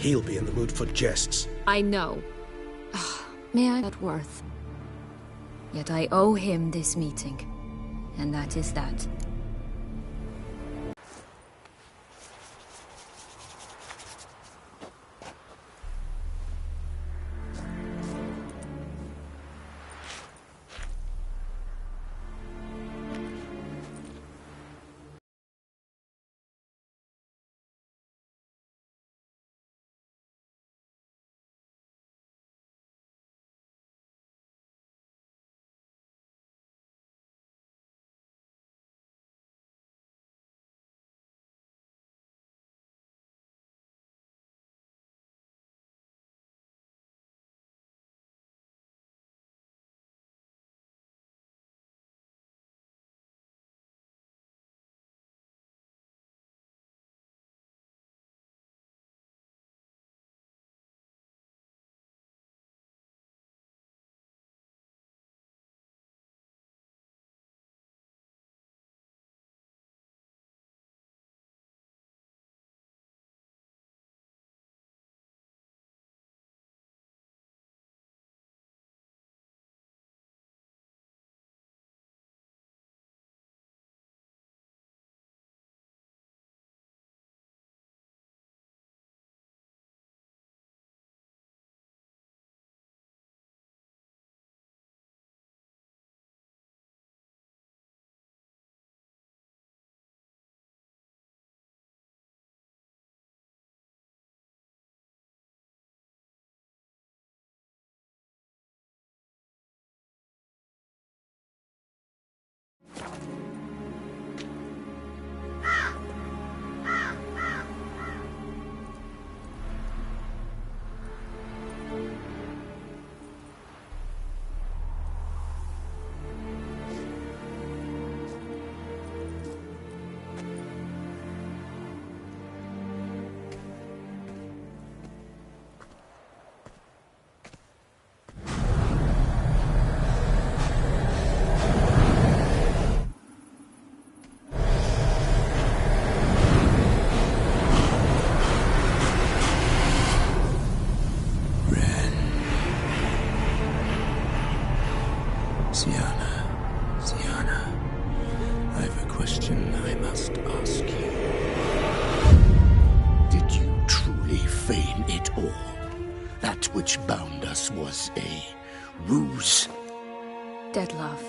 he'll be in the mood for jests. I know. May I not worth? Yet I owe him this meeting. And that is that. Sienna, I've a question I must ask you. Did you truly feign it all? That which bound us was a ruse? Deadlove,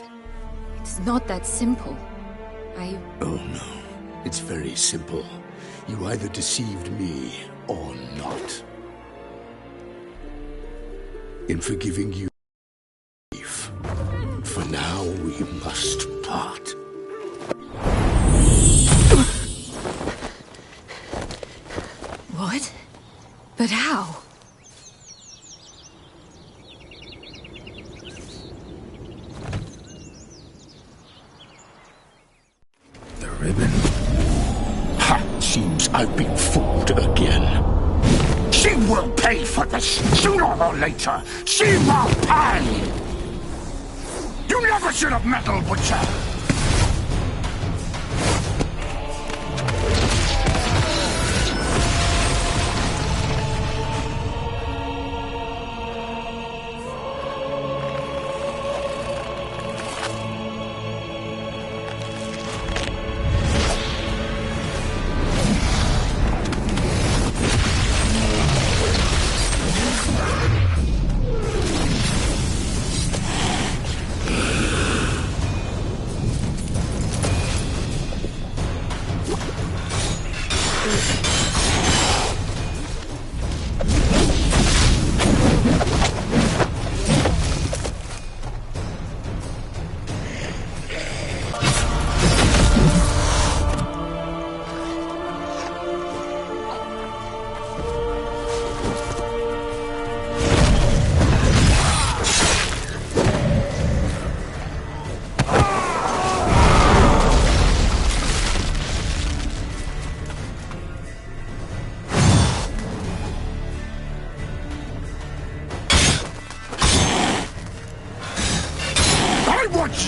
it's not that simple. Oh no, it's very simple. You either deceived me or not. In forgiving you, for now we must part. What? But how? The ribbon? Ha! Seems I've been fooled again. She will pay for this, sooner or later. She will pay! You never should have meddled with her!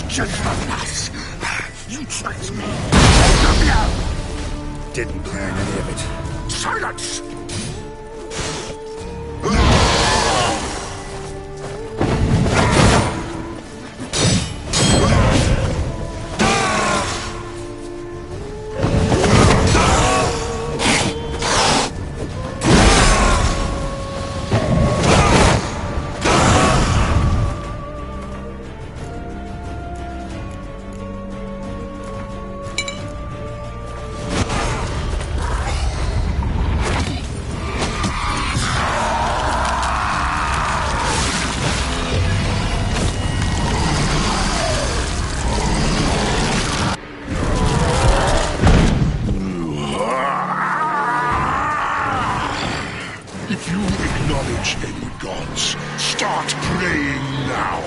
Just from us. You tricked me. No. Didn't plan any of it. Silence! If you acknowledge any gods, start praying now.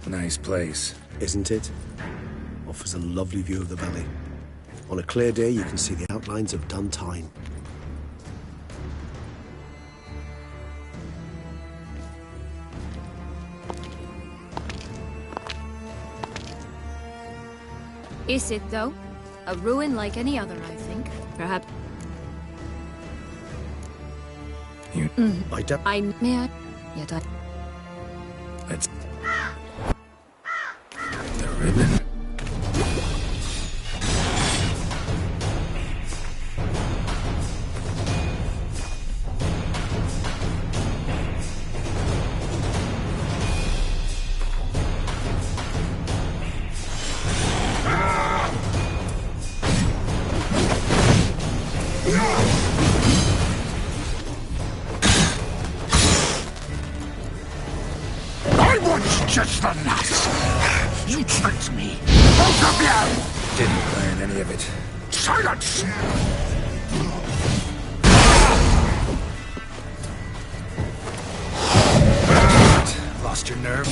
Nice place, isn't it? Offers a lovely view of the valley. On a clear day, you can see the outlines of Duntine. Is it, though? A ruin like any other, I think. Perhaps... May I? Yet I... Let's... The ribbon. Just the last. You tricked me. Both of you! Didn't plan any of it. Silence! Lost your nerve?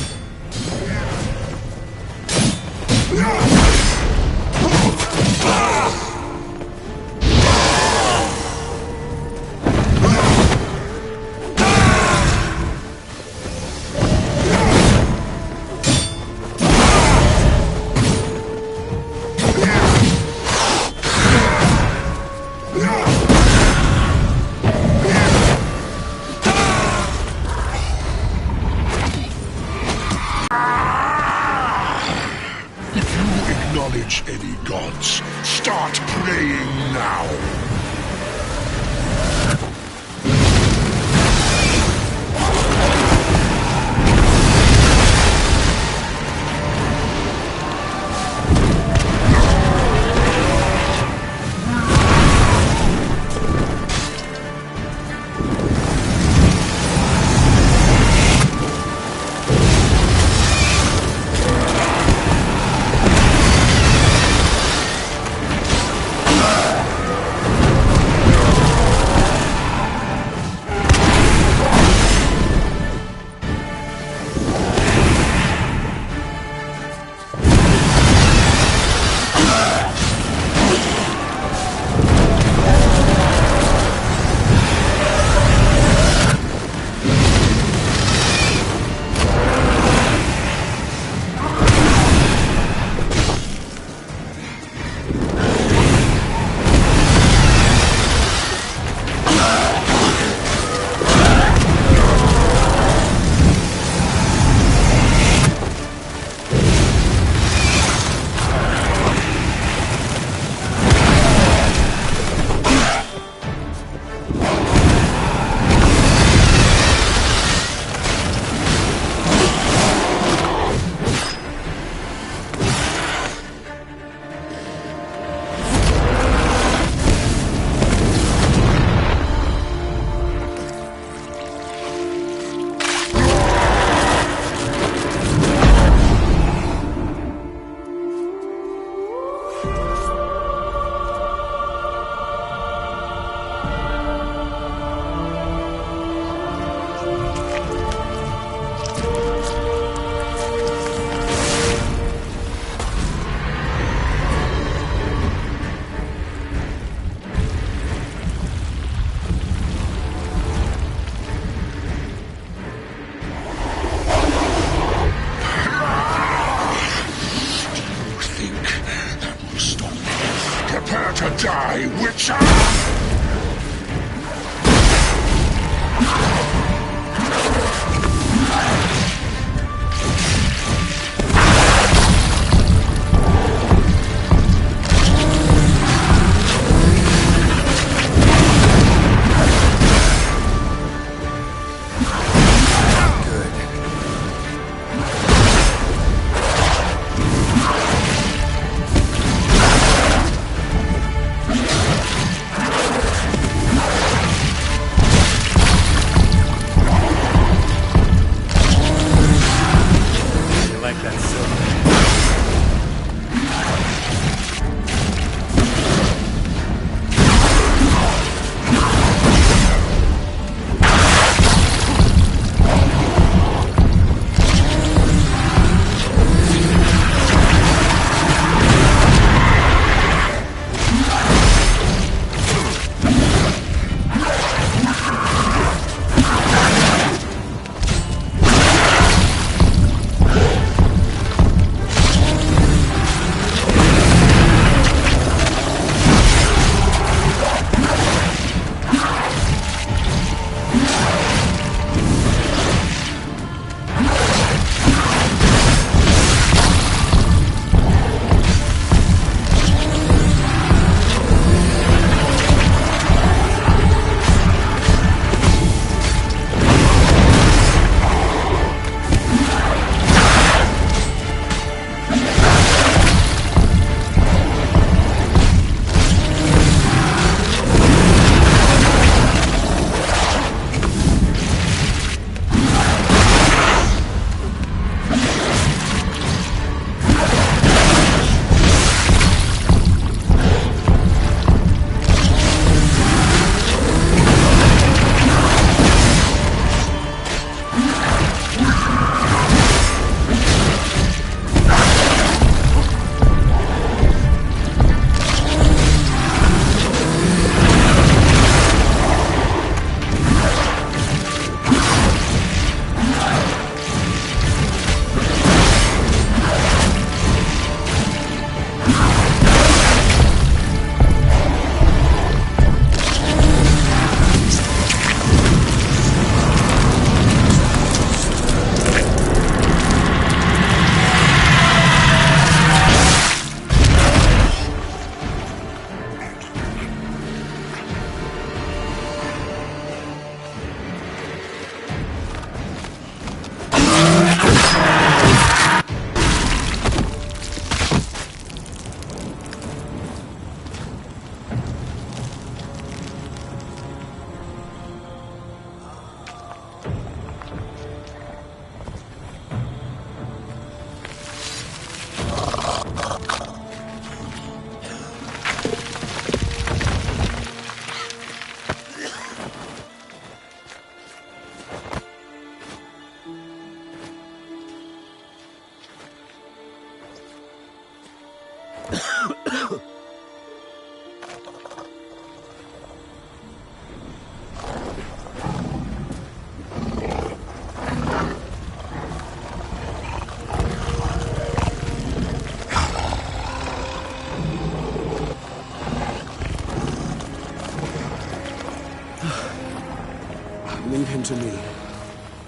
Leave him to me.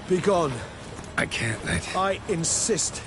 Be gone. I can't let... I insist.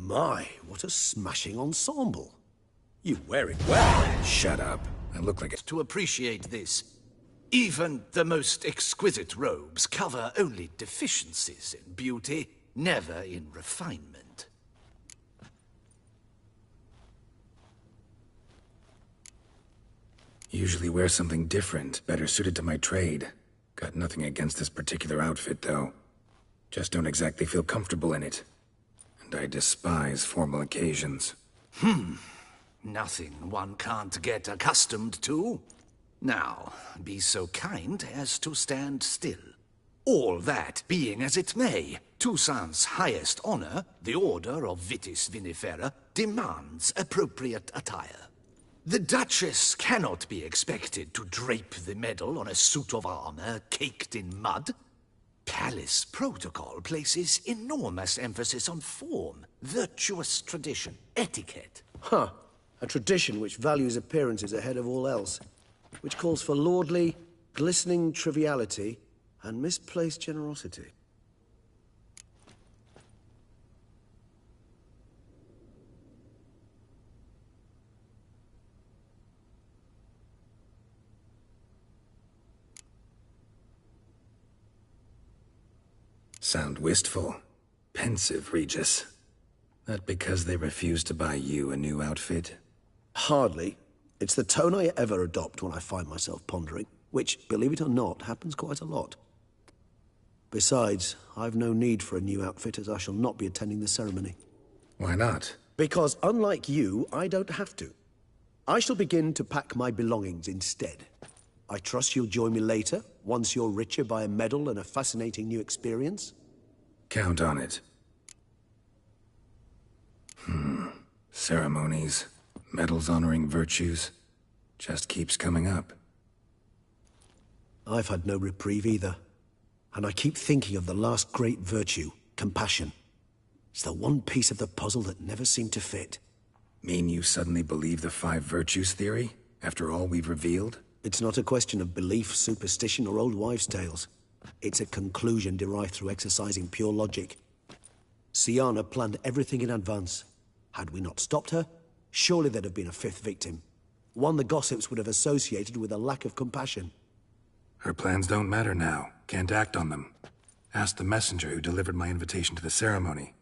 My, what a smashing ensemble. You wear it well. Shut up. I look like To appreciate this, even the most exquisite robes cover only deficiencies in beauty, never in refinement. Usually wear something different, better suited to my trade. Got nothing against this particular outfit, though. Just don't exactly feel comfortable in it. And I despise formal occasions. Nothing one can't get accustomed to. Now, be so kind as to stand still. All that being as it may, Toussaint's highest honor, the Order of Vitis Vinifera, demands appropriate attire. The Duchess cannot be expected to drape the medal on a suit of armor caked in mud. Palace protocol places enormous emphasis on form, virtuous tradition, etiquette. Huh. A tradition which values appearances ahead of all else. Which calls for lordly, glistening triviality and misplaced generosity. Sound wistful. Pensive, Regis. That because they refuse to buy you a new outfit? Hardly. It's the tone I ever adopt when I find myself pondering, which, believe it or not, happens quite a lot. Besides, I've no need for a new outfit as I shall not be attending the ceremony. Why not? Because unlike you, I don't have to. I shall begin to pack my belongings instead. I trust you'll join me later, once you're richer by a medal and a fascinating new experience? Count on it. Ceremonies, medals honoring virtues, just keeps coming up. I've had no reprieve either. And I keep thinking of the last great virtue, compassion. It's the one piece of the puzzle that never seemed to fit. Mean you suddenly believe the 5 virtues theory, after all we've revealed? It's not a question of belief, superstition, or old wives' tales. It's a conclusion derived through exercising pure logic. Syanna planned everything in advance. Had we not stopped her, surely there'd have been a 5th victim. One the gossips would have associated with a lack of compassion. Her plans don't matter now. Can't act on them. Ask the messenger who delivered my invitation to the ceremony.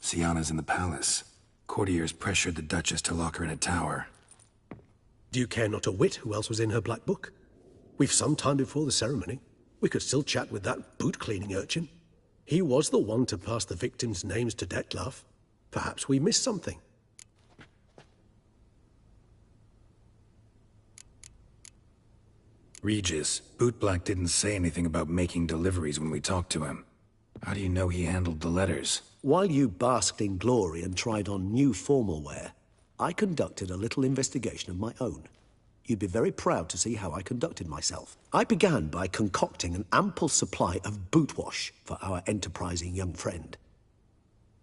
Syanna's in the palace. Courtiers pressured the Duchess to lock her in a tower. Do you care not a whit who else was in her black book? We've some time before the ceremony. We could still chat with that boot-cleaning urchin. He was the one to pass the victims' names to Dettlaff. Perhaps we missed something. Regis, Bootblack didn't say anything about making deliveries when we talked to him. How do you know he handled the letters? While you basked in glory and tried on new formal wear, I conducted a little investigation of my own. You'd be very proud to see how I conducted myself. I began by concocting an ample supply of boot wash for our enterprising young friend.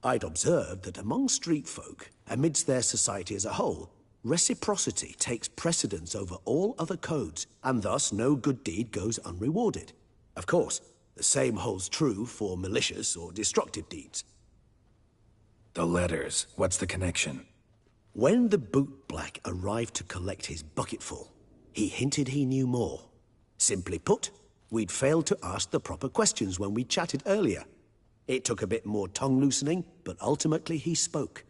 I'd observed that among street folk, amidst their society as a whole, reciprocity takes precedence over all other codes, and thus no good deed goes unrewarded. Of course, the same holds true for malicious or destructive deeds. The letters, what's the connection? When the boot black arrived to collect his bucketful, he hinted he knew more. Simply put, we'd failed to ask the proper questions when we chatted earlier. It took a bit more tongue-loosening, but ultimately he spoke.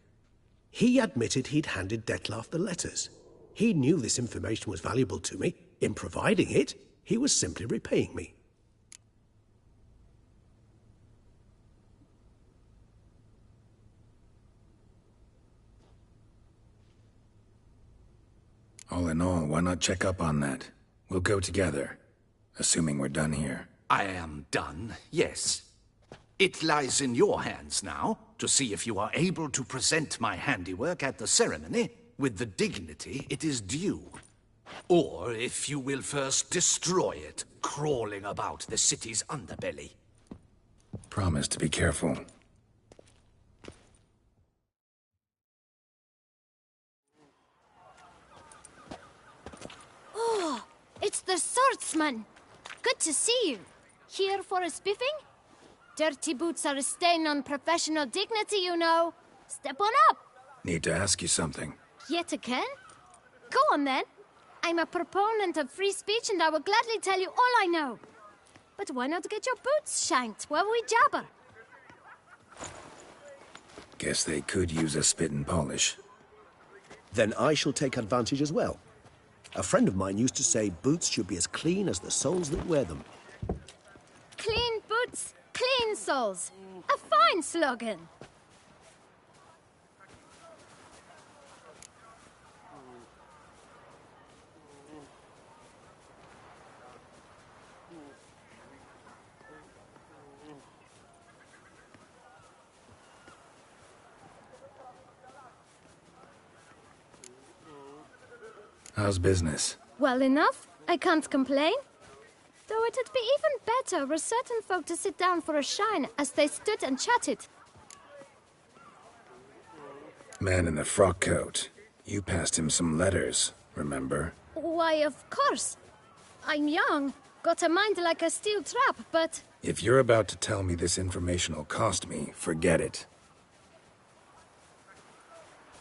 He admitted he'd handed Dettlaff the letters. He knew this information was valuable to me. In providing it, he was simply repaying me. All in all, why not check up on that? We'll go together, assuming we're done here. I am done, yes. It lies in your hands now to see if you are able to present my handiwork at the ceremony with the dignity it is due. Or if you will first destroy it, crawling about the city's underbelly. Promise to be careful. Oh, it's the swordsman. Good to see you. Here for a spiffing? Dirty boots are a stain on professional dignity, you know. Step on up. Need to ask you something. Yet again? Go on then. I'm a proponent of free speech and I will gladly tell you all I know. But why not get your boots shanked while we jabber? Guess they could use a spit and polish. Then I shall take advantage as well. A friend of mine used to say boots should be as clean as the soles that wear them. Clean boots, clean soles. A fine slogan. How's business? Well enough. I can't complain. Though it'd be even better were certain folk to sit down for a shine as they stood and chatted. Man in the frock coat. You passed him some letters, remember? Why, of course. I'm young, got a mind like a steel trap, but... If you're about to tell me this information will cost me, forget it.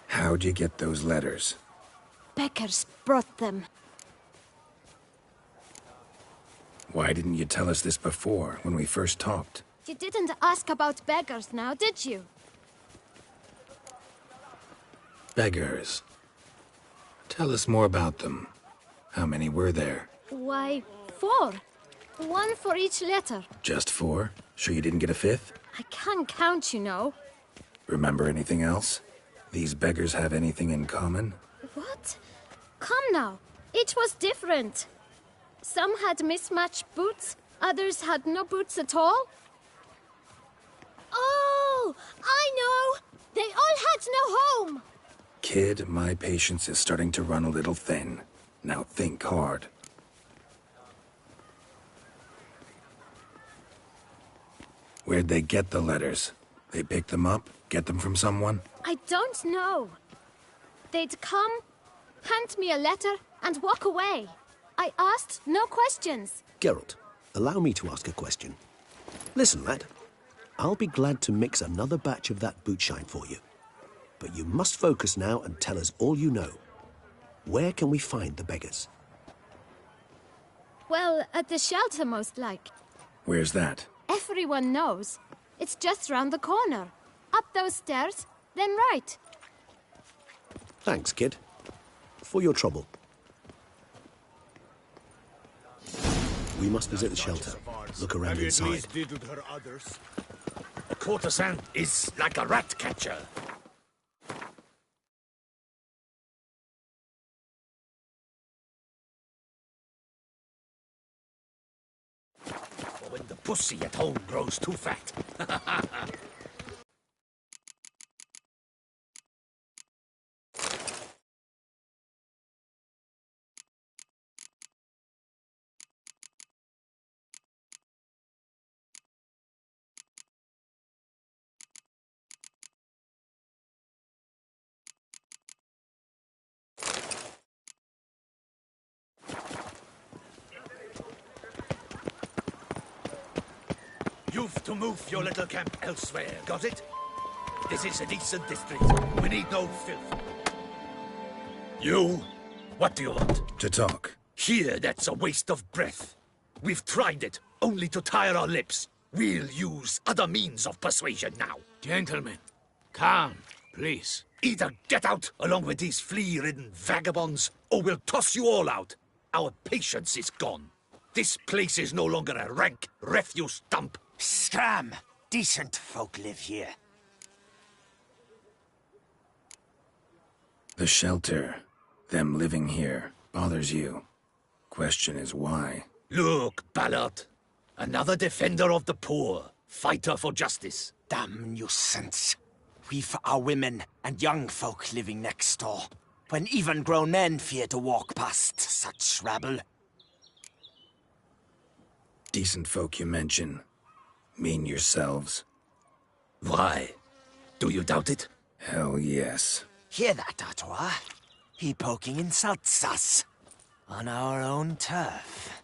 How'd you get those letters? Beggars brought them. Why didn't you tell us this before, when we first talked? You didn't ask about beggars now, did you? Beggars. Tell us more about them. How many were there? Why, 4. 1 for each letter. Just 4? Sure you didn't get a 5th? I can't count, you know. Remember anything else? These beggars have anything in common? What? Come now. Each was different. Some had mismatched boots, others had no boots at all. Oh, I know! They all had no home! Kid, my patience is starting to run a little thin. Now think hard. Where'd they get the letters? They pick them up? Get them from someone? I don't know. They'd come, hand me a letter, and walk away. I asked no questions. Geralt, allow me to ask a question. Listen, lad. I'll be glad to mix another batch of that boot shine for you. But you must focus now and tell us all you know. Where can we find the beggars? Well, at the shelter, most like. Where's that? Everyone knows. It's just round the corner. Up those stairs, then right. Thanks, kid. For your trouble. We must visit the shelter. Look around inside. The courtesan is like a rat catcher. Or when the pussy at home grows too fat. have to move your little camp elsewhere, got it? This is a decent district. We need no filth. You? What do you want? To talk. Here, that's a waste of breath. We've tried it, only to tire our lips. We'll use other means of persuasion now. Gentlemen, calm, please. Either get out along with these flea-ridden vagabonds, or we'll toss you all out. Our patience is gone. This place is no longer a rank refuse dump. Scram! Decent folk live here. The shelter, them living here, bothers you. Question is why? Look, Ballard. Another defender of the poor. Fighter for justice. Damn nuisance. We've our women and young folk living next door, when even grown men fear to walk past such rabble. Decent folk you mention. Mean yourselves? Why? Do you doubt it? Hell yes. Hear that, Artois? He poking insults us. On our own turf.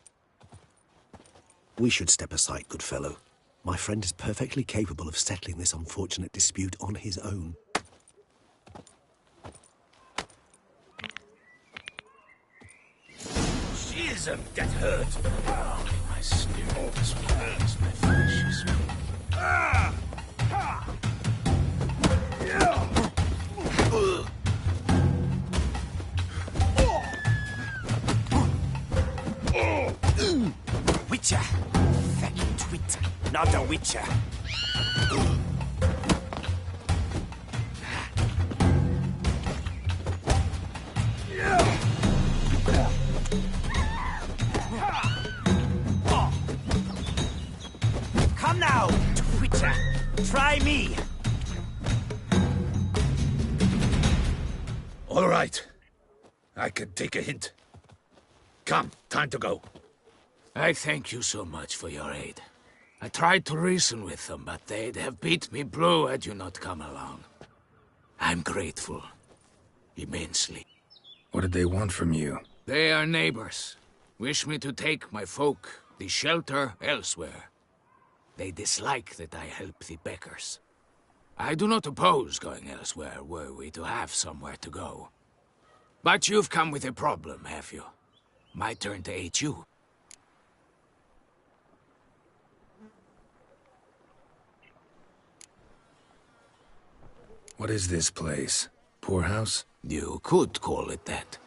We should step aside, good fellow. My friend is perfectly capable of settling this unfortunate dispute on his own. Schism, get hurt. My spirit just burns my flesh. Witcher! Fucking twit. Not a witcher. Come now, Twitcher. Try me. All right. I can take a hint. Come, time to go. I thank you so much for your aid. I tried to reason with them, but they'd have beat me blue had you not come along. I'm grateful. Immensely. What did they want from you? They are neighbors. Wish me to take my folk, the shelter, elsewhere. They dislike that I help the Beckers. I do not oppose going elsewhere, were we to have somewhere to go. But you've come with a problem, have you? My turn to aid you. What is this place? Poorhouse? You could call it that.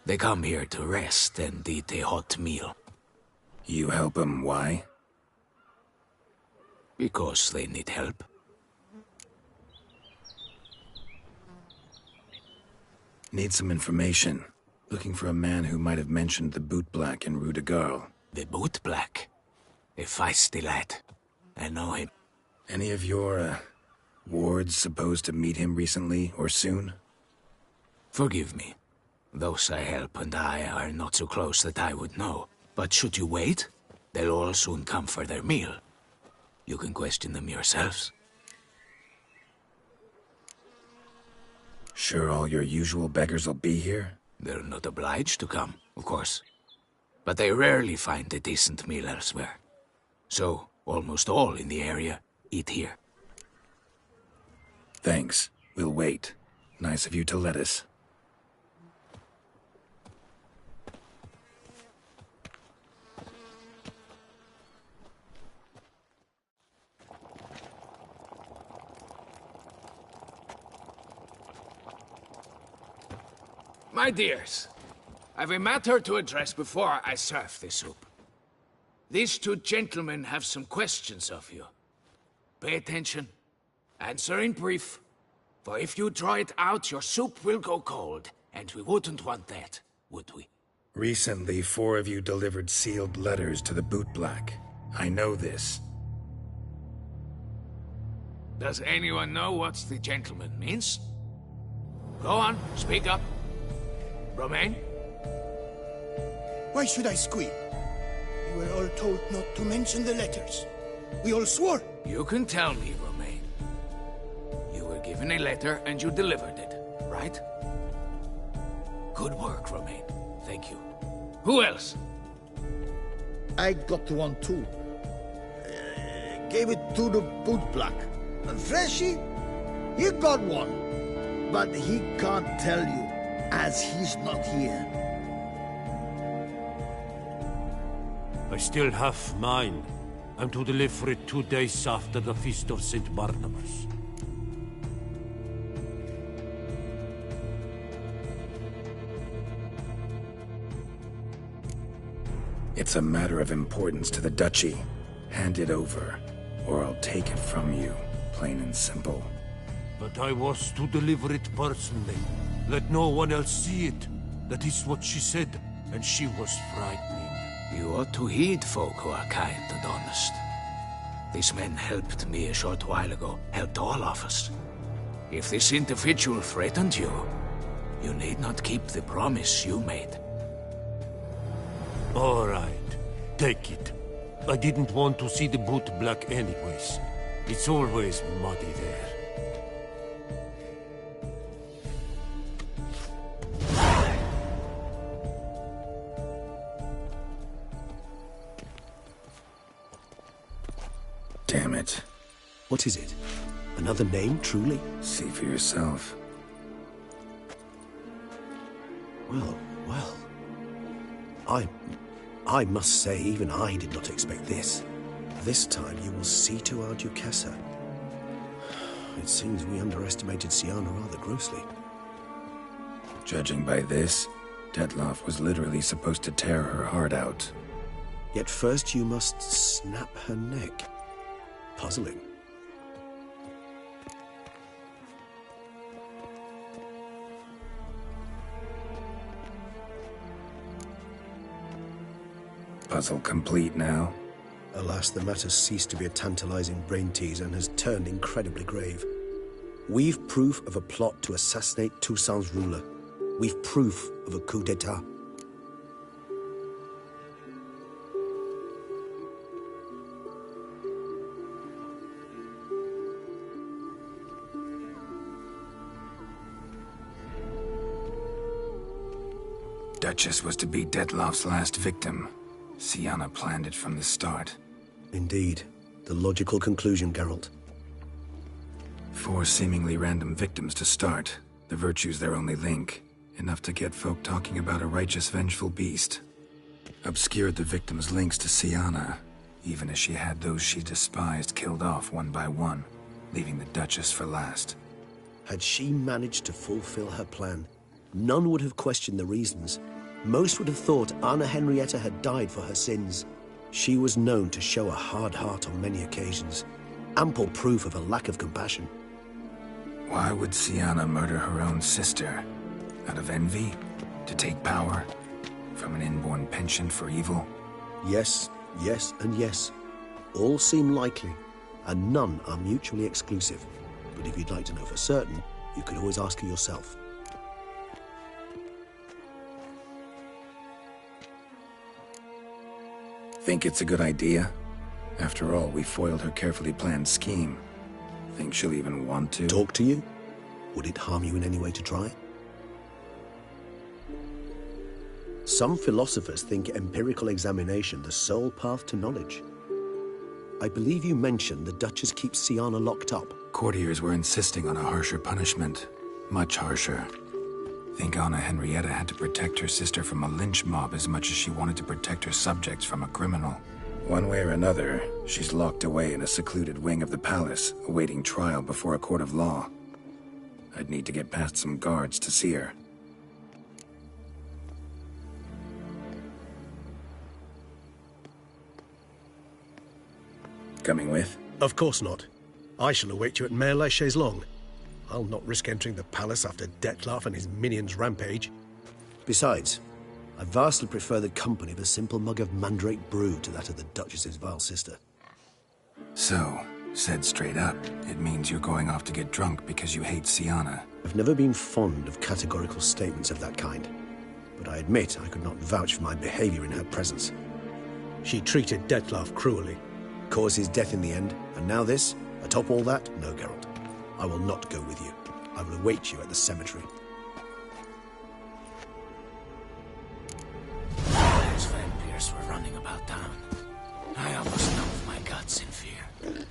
They come here to rest and eat a hot meal. You help them, why? Because they need help. Need some information. Looking for a man who might have mentioned the bootblack in Rue de Garl. The bootblack? A feisty lad. I know him. Any of your, wards supposed to meet him recently or soon? Forgive me. Those I help and I are not so close that I would know. But should you wait, they'll all soon come for their meal. You can question them yourselves. Sure all your usual beggars will be here? They're not obliged to come, of course. But they rarely find a decent meal elsewhere. So, almost all in the area eat here. Thanks. We'll wait. Nice of you to let us. My dears, I've a matter to address before I serve the soup. These two gentlemen have some questions of you. Pay attention. Answer in brief. For if you draw it out, your soup will go cold. And we wouldn't want that, would we? Recently, 4 of you delivered sealed letters to the bootblack. I know this. Does anyone know what the gentleman means? Go on, speak up. Romain? Why should I squeal? We were all told not to mention the letters. We all swore. You can tell me, Romain. You were given a letter and you delivered it, right? Good work, Romain. Thank you. Who else? I got one too. gave it to the bootblack. And Freshy, he got one. But he can't tell you, as he's not here. I still have mine. I'm to deliver it 2 days after the Feast of St. Barnabas. It's a matter of importance to the Duchy. Hand it over, or I'll take it from you, plain and simple. But I was to deliver it personally. Let no one else see it. That is what she said, and she was frightening. You ought to heed folk who are kind and honest. These men helped me a short while ago, helped all of us. If this individual threatened you, you need not keep the promise you made. All right, take it. I didn't want to see the boot black anyways. It's always muddy there. Damn it. What is it? Another name, truly? See for yourself. Well. I must say, even I did not expect this. This time you will see to our Duchessa. It seems we underestimated Siana rather grossly. Judging by this, Detloff was literally supposed to tear her heart out. Yet first you must snap her neck. Puzzling. Puzzle complete now? Alas, the matter ceased to be a tantalizing brain teaser and has turned incredibly grave. We've proof of a plot to assassinate Toussaint's ruler. We've proof of a coup d'etat. Duchess was to be Detloff's last victim. Siana planned it from the start. Indeed. The logical conclusion, Geralt. 4 seemingly random victims to start. The virtue's their only link. Enough to get folk talking about a righteous, vengeful beast. Obscured the victims' links to Siana, even as she had those she despised killed off one by one, leaving the Duchess for last. Had she managed to fulfill her plan, none would have questioned the reasons. Most would have thought Anna Henrietta had died for her sins. She was known to show a hard heart on many occasions. Ample proof of a lack of compassion. Why would Siana murder her own sister? Out of envy? To take power? From an inborn penchant for evil? Yes, yes, and yes. All seem likely, and none are mutually exclusive. But if you'd like to know for certain, you could always ask her yourself. Think it's a good idea? After all, we foiled her carefully planned scheme. Think she'll even want to? Talk to you? Would it harm you in any way to try? Some philosophers think empirical examination the sole path to knowledge. I believe you mentioned the Duchess keeps Siana locked up. Courtiers were insisting on a harsher punishment. Much harsher. Think Anna Henrietta had to protect her sister from a lynch mob as much as she wanted to protect her subjects from a criminal. One way or another, she's locked away in a secluded wing of the palace, awaiting trial before a court of law. I'd need to get past some guards to see her. Coming with? Of course not. I shall await you at Mare la Chaise-Longue. I'll not risk entering the palace after Detloff and his minions rampage. Besides, I vastly prefer the company of a simple mug of mandrake brew to that of the Duchess's vile sister. So, said straight up, it means you're going off to get drunk because you hate Siana. I've never been fond of categorical statements of that kind, but I admit I could not vouch for my behavior in her presence. She treated Detloff cruelly, caused his death in the end, and now this? Atop all that? No, Geralt. I will not go with you. I will await you at the cemetery. Those vampires were running about town. I almost dumped my guts in fear.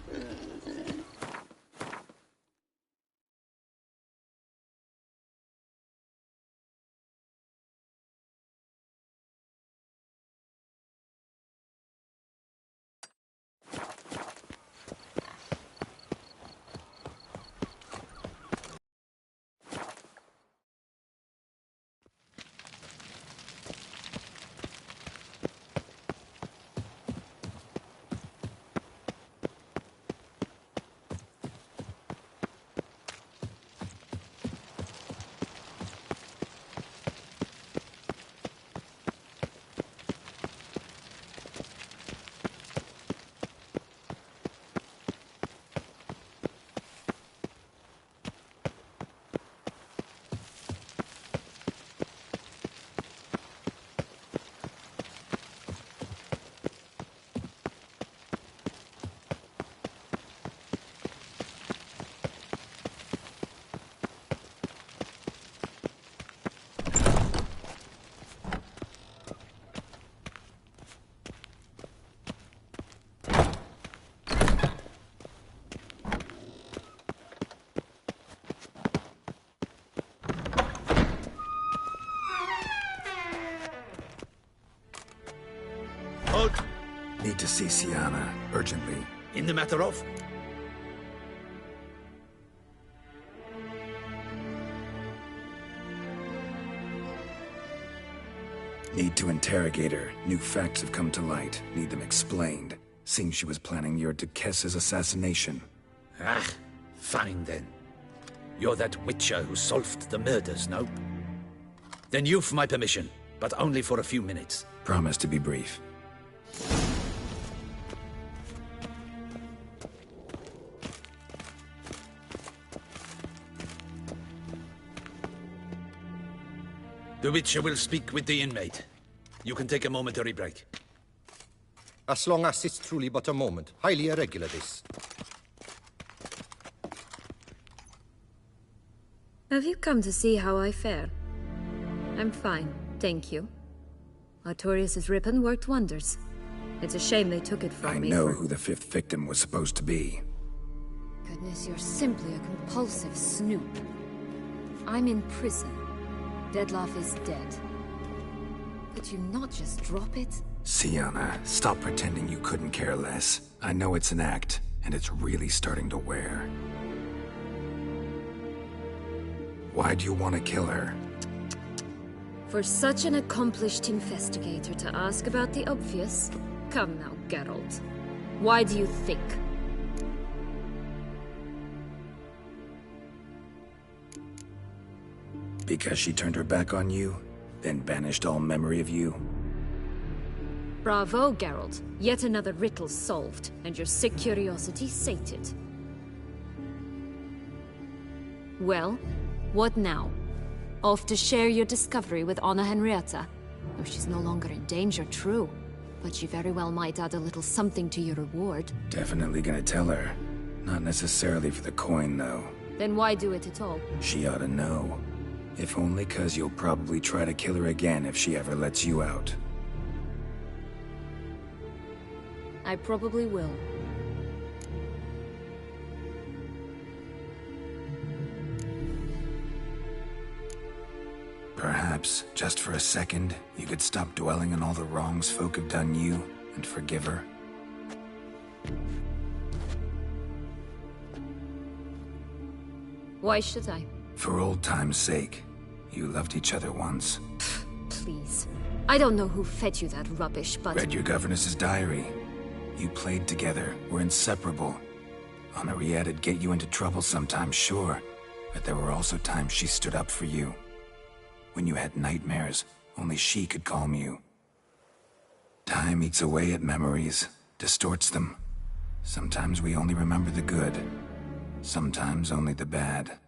need to see Siana, urgently. In the matter of? Need to interrogate her. New facts have come to light. Need them explained. Seems she was planning your Duquesse's assassination. Ah, fine then. You're that witcher who solved the murders, no? Then you've my permission, but only for a few minutes. Promise to be brief. The witcher will speak with the inmate. You can take a momentary break. As long as it's truly but a moment. Highly irregular, this. Have you come to see how I fare? I'm fine, thank you. Artorius' ribbon worked wonders. It's a shame they took it from me. I know who the fifth victim was supposed to be. Goodness, you're simply a compulsive snoop. I'm in prison. Dedloff is dead. Could you not just drop it? Siana, stop pretending you couldn't care less. I know it's an act, and it's really starting to wear. Why do you want to kill her? For such an accomplished investigator to ask about the obvious? Come now, Geralt. Why do you think? Because she turned her back on you, then banished all memory of you? Bravo, Geralt. Yet another riddle solved, and your sick curiosity sated. Well, what now? Off to share your discovery with Anna Henrietta? Oh, she's no longer in danger, true. But she very well might add a little something to your reward. Definitely gonna tell her. Not necessarily for the coin, though. Then why do it at all? She ought to know. If only 'cause you'll probably try to kill her again if she ever lets you out. I probably will. Perhaps, just for a second, you could stop dwelling on all the wrongs folk have done you, and forgive her. Why should I? For old time's sake. You loved each other once. Please. I don't know who fed you that rubbish, but... Read your governess's diary. You played together, were inseparable. Henriette'd get you into trouble sometimes, sure. But there were also times she stood up for you. When you had nightmares, only she could calm you. Time eats away at memories, distorts them. Sometimes we only remember the good. Sometimes only the bad.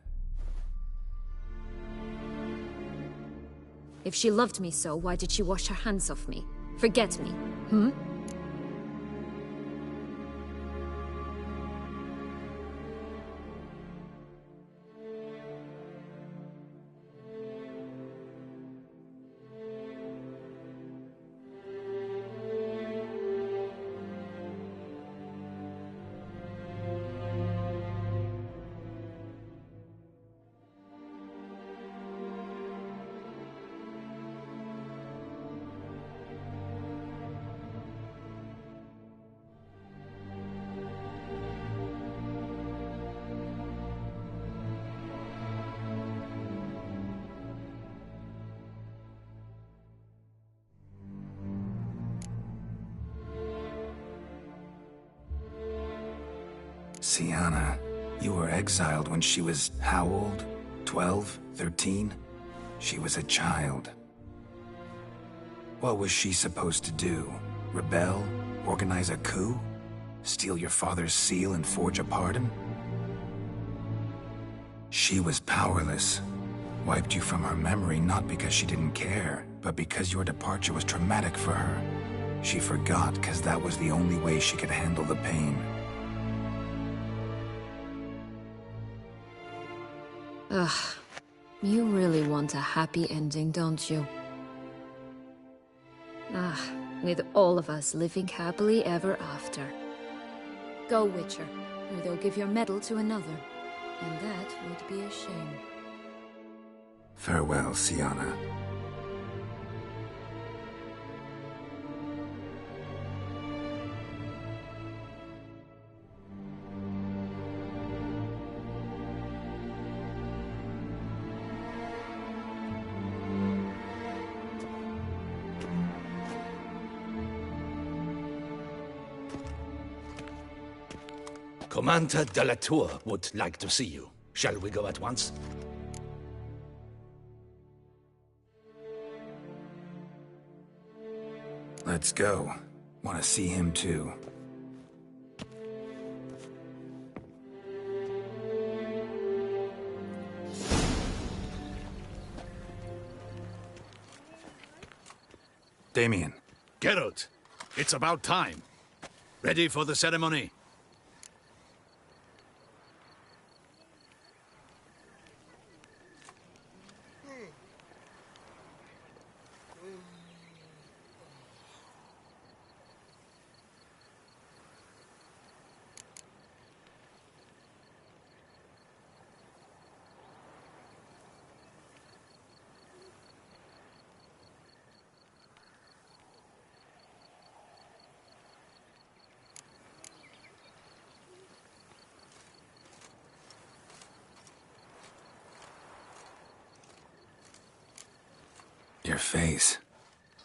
If she loved me so, why did she wash her hands off me? Forget me, hmm? Siana, you were exiled when she was how old? 12? 13? She was a child. What was she supposed to do? Rebel? Organize a coup? Steal your father's seal and forge a pardon? She was powerless. Wiped you from her memory not because she didn't care, but because your departure was traumatic for her. She forgot because that was the only way she could handle the pain. Ugh. You really want a happy ending, don't you? Ah, with all of us living happily ever after. Go, Witcher, or they'll give your medal to another. And that would be a shame. Farewell, Siana. Commander de la Tour would like to see you. Shall we go at once? Let's go. Want to see him too. Damien. Geralt, it's about time. Ready for the ceremony? Your face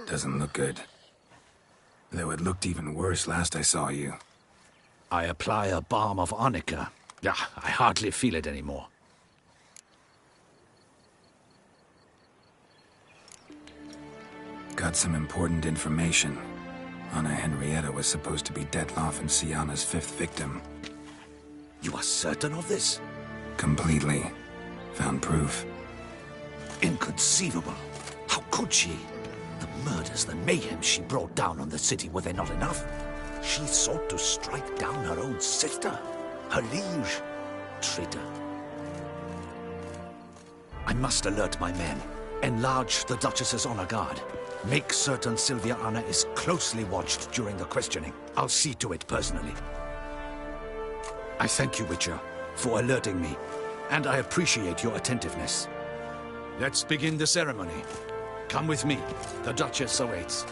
doesn't look good. Though it looked even worse last I saw you. I apply a balm of arnica. Yeah, I hardly feel it anymore. Got some important information. Anna Henrietta was supposed to be Detloff and Sienna's 5th victim. You are certain of this? Completely. Found proof. Inconceivable. How could she? The murders, the mayhem she brought down on the city, were they not enough? She sought to strike down her own sister, her liege. Traitor. I must alert my men. Enlarge the Duchess's honor guard. Make certain Sylvia Anna is closely watched during the questioning. I'll see to it personally. I thank you, Witcher, for alerting me, and I appreciate your attentiveness. Let's begin the ceremony. Come with me. The Duchess awaits.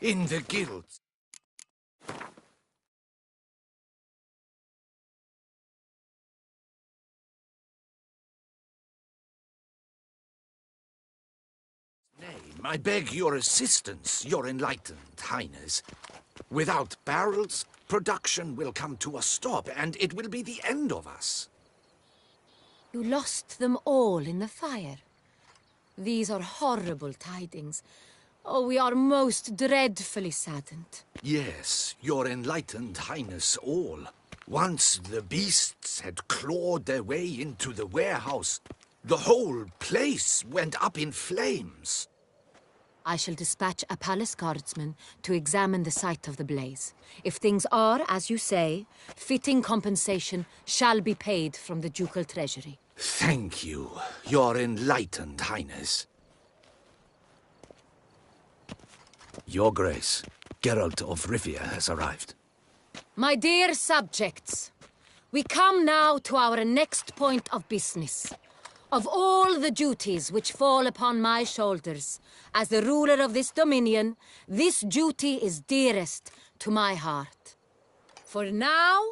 In the guilds. Name, I beg your assistance, your enlightened highness. Without barrels, production will come to a stop, and it will be the end of us. You lost them all in the fire. These are horrible tidings. Oh, we are most dreadfully saddened. Yes, your enlightened highness all. Once the beasts had clawed their way into the warehouse, the whole place went up in flames. I shall dispatch a palace guardsman to examine the site of the blaze. If things are, as you say, fitting compensation shall be paid from the ducal treasury. Thank you, your enlightened highness. Your Grace, Geralt of Rivia has arrived. My dear subjects, we come now to our next point of business. Of all the duties which fall upon my shoulders, as the ruler of this dominion, this duty is dearest to my heart. For now,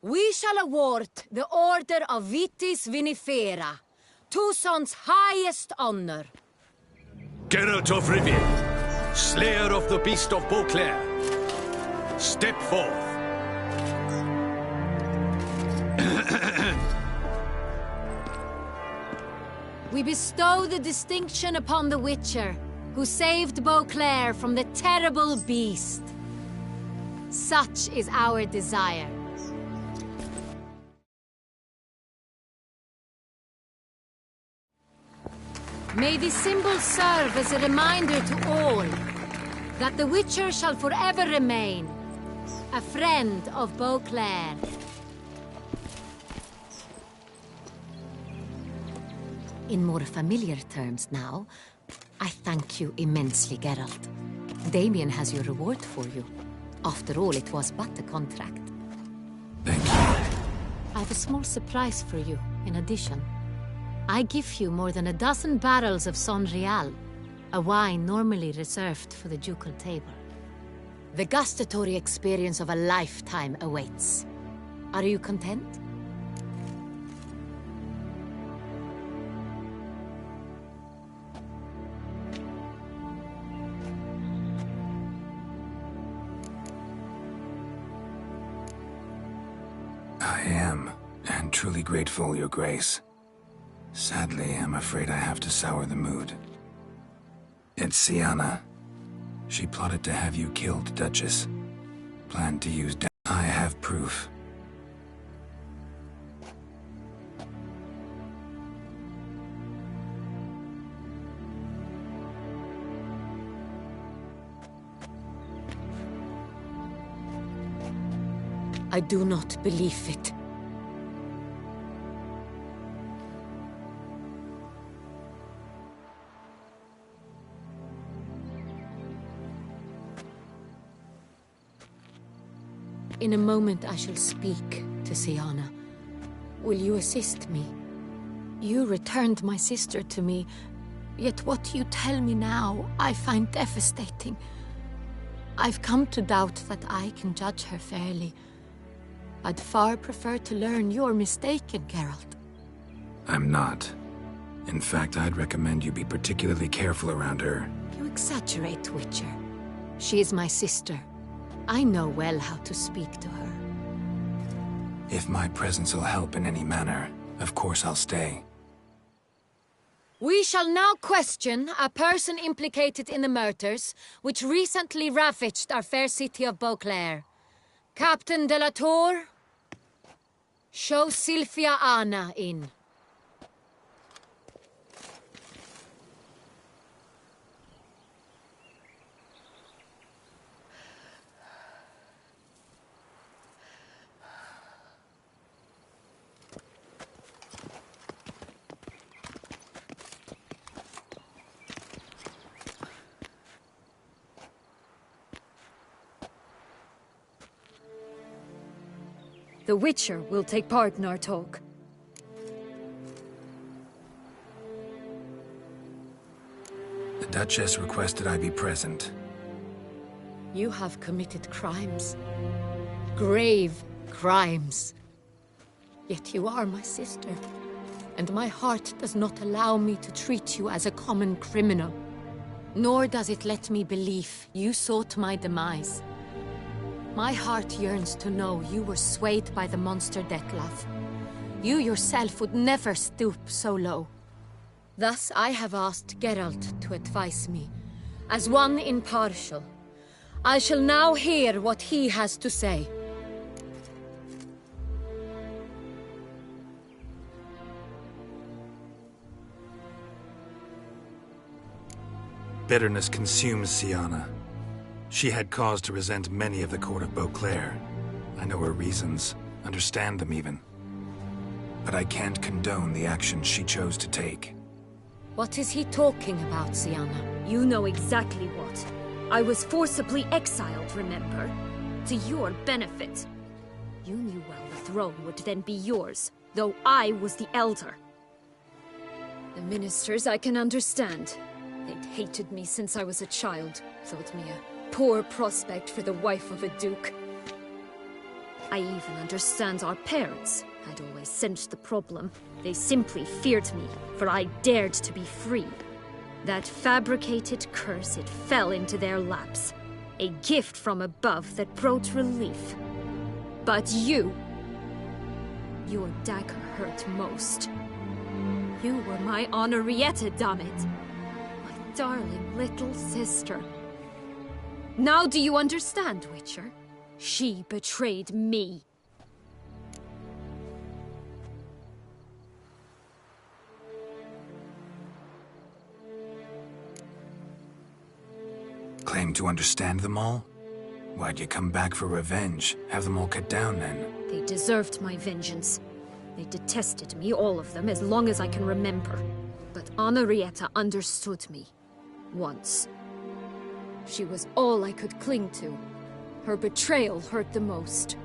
we shall award the Order of Vitis Vinifera, Tucson's highest honor. Geralt of Rivia, slayer of the beast of Beauclair, step forth. We bestow the distinction upon the Witcher, who saved Beauclair from the terrible beast. Such is our desire. May this symbol serve as a reminder to all that the Witcher shall forever remain a friend of Beauclair. In more familiar terms now, I thank you immensely, Geralt. Damien has your reward for you. After all, it was but a contract. Thank you. I have a small surprise for you, in addition. I give you more than a dozen barrels of Son Real, a wine normally reserved for the ducal table. The gustatory experience of a lifetime awaits. Are you content? I am, and truly grateful, Your Grace. Sadly, I'm afraid I have to sour the mood. It's Siana. She plotted to have you killed, Duchess. Planned to use I have proof. I do not believe it. In a moment I shall speak to Siana. Will you assist me? You returned my sister to me, yet what you tell me now I find devastating. I've come to doubt that I can judge her fairly. I'd far prefer to learn you're mistaken, Geralt. I'm not. In fact, I'd recommend you be particularly careful around her. You exaggerate, Witcher. She is my sister. I know well how to speak to her. If my presence will help in any manner, of course I'll stay. We shall now question a person implicated in the murders which recently ravaged our fair city of Beauclair. Captain de la Tour, show Sylvia Anna in. The Witcher will take part in our talk. The Duchess requested I be present. You have committed crimes. Grave crimes. Yet you are my sister, and my heart does not allow me to treat you as a common criminal. Nor does it let me believe you sought my demise. My heart yearns to know you were swayed by the monster Dettlaff. You yourself would never stoop so low. Thus I have asked Geralt to advise me, as one impartial. I shall now hear what he has to say. Bitterness consumes Siana. She had cause to resent many of the court of Beauclair. I know her reasons, understand them even. But I can't condone the actions she chose to take. What is he talking about, Siana? You know exactly what. I was forcibly exiled, remember? To your benefit. You knew well the throne would then be yours, though I was the elder. The ministers I can understand. They'd hated me since I was a child, thought me a poor prospect for the wife of a duke. I even understand our parents. I'd always sensed the problem. They simply feared me, for I dared to be free. That fabricated curse, it fell into their laps. A gift from above that brought relief. But you... your dagger hurt most. You were my Henrietta, dammit. My darling little sister. Now do you understand, Witcher? She betrayed me. Claim to understand them all? Why'd you come back for revenge? Have them all cut down, then? They deserved my vengeance. They detested me, all of them, as long as I can remember. But Henrietta understood me. Once. She was all I could cling to. Her betrayal hurt the most.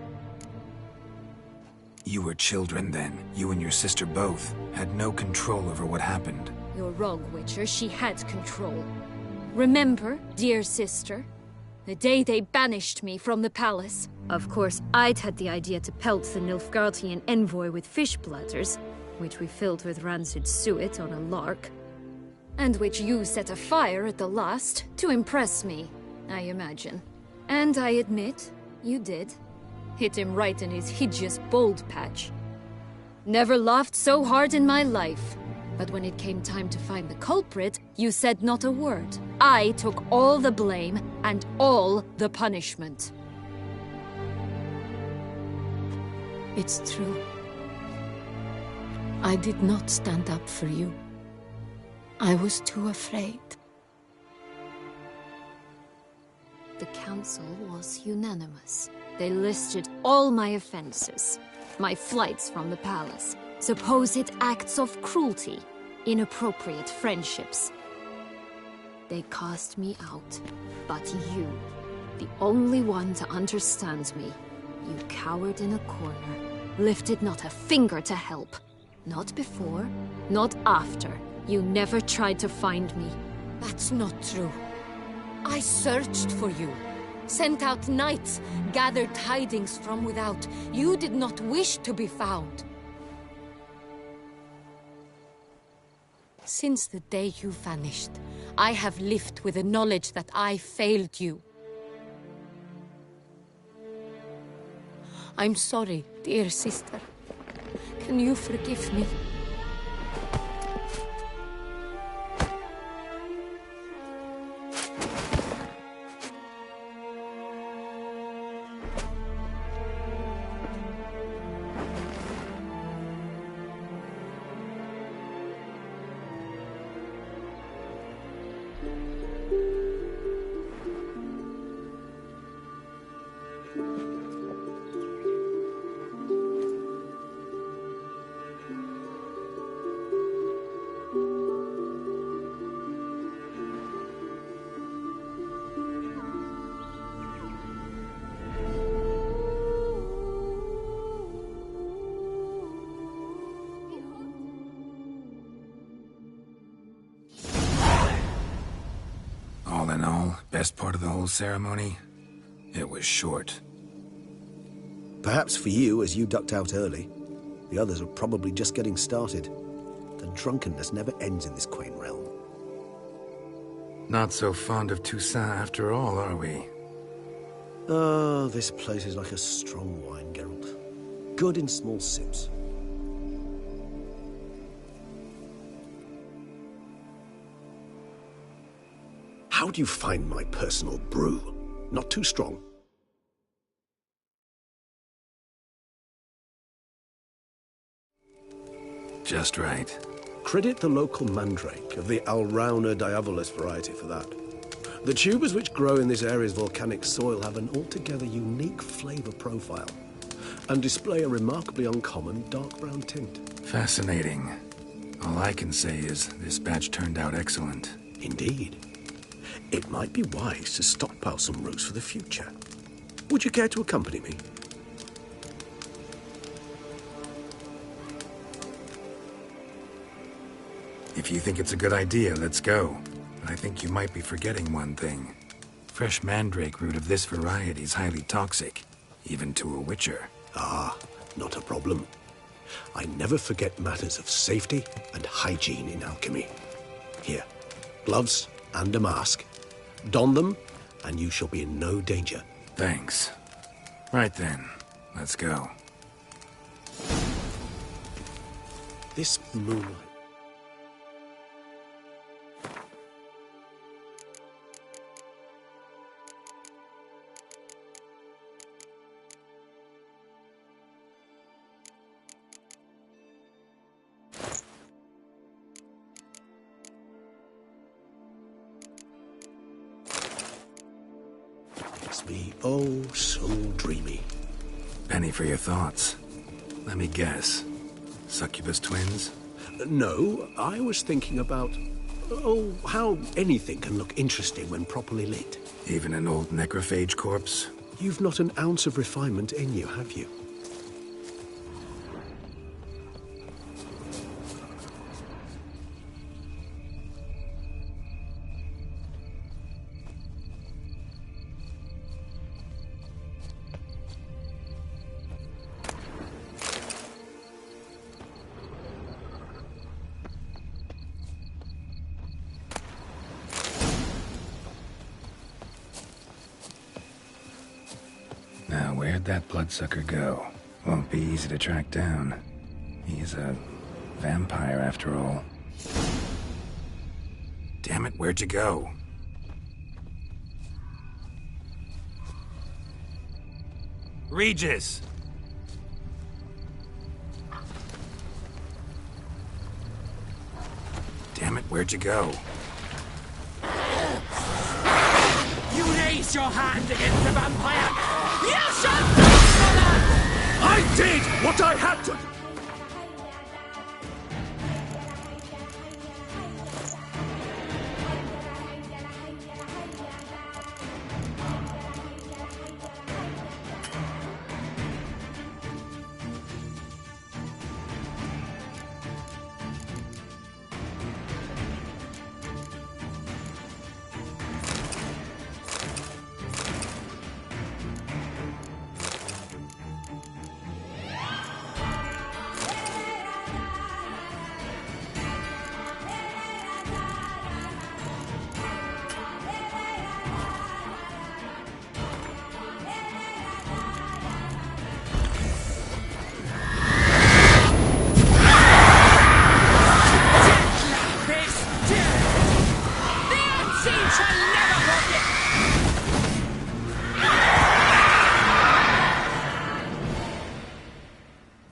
You were children then. You and your sister both had no control over what happened. You're wrong, Witcher. She had control. Remember, dear sister? The day they banished me from the palace. Of course, I'd had the idea to pelt the Nilfgaardian envoy with fish bladders, which we filled with rancid suet on a lark. And which you set afire at the last, to impress me, I imagine. And I admit, you did. Hit him right in his hideous bald patch. Never laughed so hard in my life. But when it came time to find the culprit, you said not a word. I took all the blame and all the punishment. It's true. I did not stand up for you. I was too afraid. The council was unanimous. They listed all my offenses. My flights from the palace, supposed acts of cruelty, inappropriate friendships. They cast me out. But you, the only one to understand me, you cowered in a corner, lifted not a finger to help. Not before, not after. You never tried to find me. That's not true. I searched for you. Sent out knights, gathered tidings from without. You did not wish to be found. Since the day you vanished, I have lived with the knowledge that I failed you. I'm sorry, dear sister. Can you forgive me? All in all, best part of the whole ceremony? It was short. Perhaps for you, as you ducked out early. The others are probably just getting started. The drunkenness never ends in this quaint realm. Not so fond of Toussaint after all, are we? Oh, this place is like a strong wine, Geralt. Good in small sips. How do you find my personal brew? Not too strong? Just right. Credit the local mandrake of the Alrauna diavolus variety for that. The tubers which grow in this area's volcanic soil have an altogether unique flavor profile and display a remarkably uncommon dark brown tint. Fascinating. All I can say is this batch turned out excellent. Indeed. It might be wise to stockpile some roots for the future. Would you care to accompany me? If you think it's a good idea, let's go. But I think you might be forgetting one thing. Fresh mandrake root of this variety is highly toxic, even to a witcher. Ah, not a problem. I never forget matters of safety and hygiene in alchemy. Here, gloves and a mask. Don them, and you shall be in no danger. Thanks. Right then, let's go. This moonlight... me oh so dreamy. Penny for your thoughts. Let me guess. Succubus twins? No, I was thinking about... oh, how anything can look interesting when properly lit. Even an old necrophage corpse? You've not an ounce of refinement in you, have you? Now where'd that bloodsucker go? Won't be easy to track down. He's a vampire after all. Damn it, where'd you go? Regis! Damn it, where'd you go? You raise your hand against the vampire! You shall not for that! I did what I had to!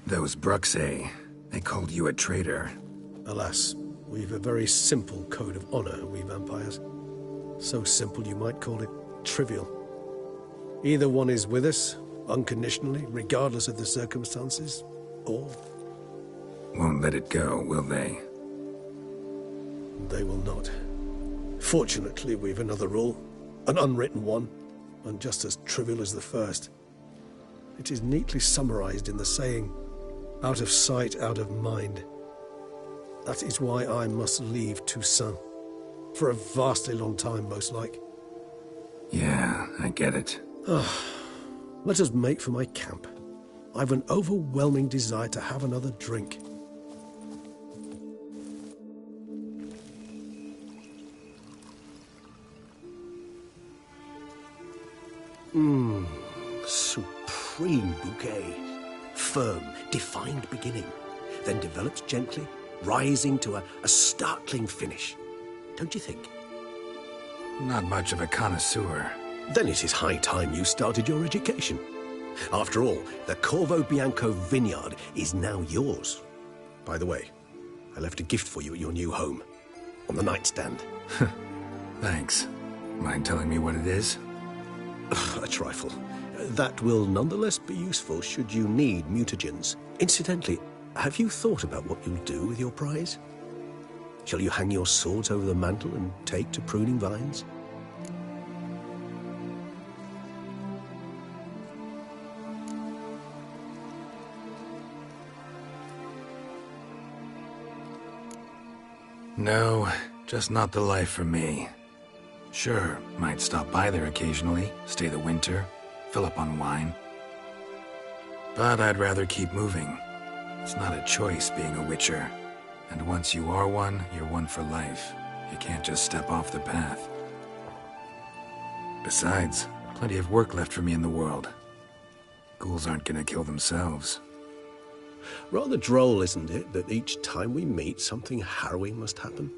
Those Bruxay, they called you a traitor. Alas, we've a very simple code of honor, we vampires. So simple you might call it trivial. Either one is with us, unconditionally, regardless of the circumstances, or... Won't let it go, will they? They will not. Fortunately, we've another rule, an unwritten one, and just as trivial as the first. It is neatly summarized in the saying, out of sight, out of mind. That is why I must leave Toussaint. For a vastly long time, most like. Yeah, I get it. Let us make for my camp. I've an overwhelming desire to have another drink. Supreme bouquet. Firm, defined beginning, then develops gently, rising to a startling finish. Don't you think? Not much of a connoisseur. Then it is high time you started your education. After all, the Corvo Bianco vineyard is now yours. By the way, I left a gift for you at your new home. On the nightstand. Thanks. Mind telling me what it is? A trifle. That will nonetheless be useful should you need mutagens. Incidentally, have you thought about what you'll do with your prize? Shall you hang your swords over the mantle and take to pruning vines? No, just not the life for me. Sure, might stop by there occasionally, stay the winter, fill up on wine. But I'd rather keep moving. It's not a choice being a witcher. And once you are one, you're one for life. You can't just step off the path. Besides, plenty of work left for me in the world. Ghouls aren't gonna kill themselves. Rather droll, isn't it, that each time we meet, something harrowing must happen?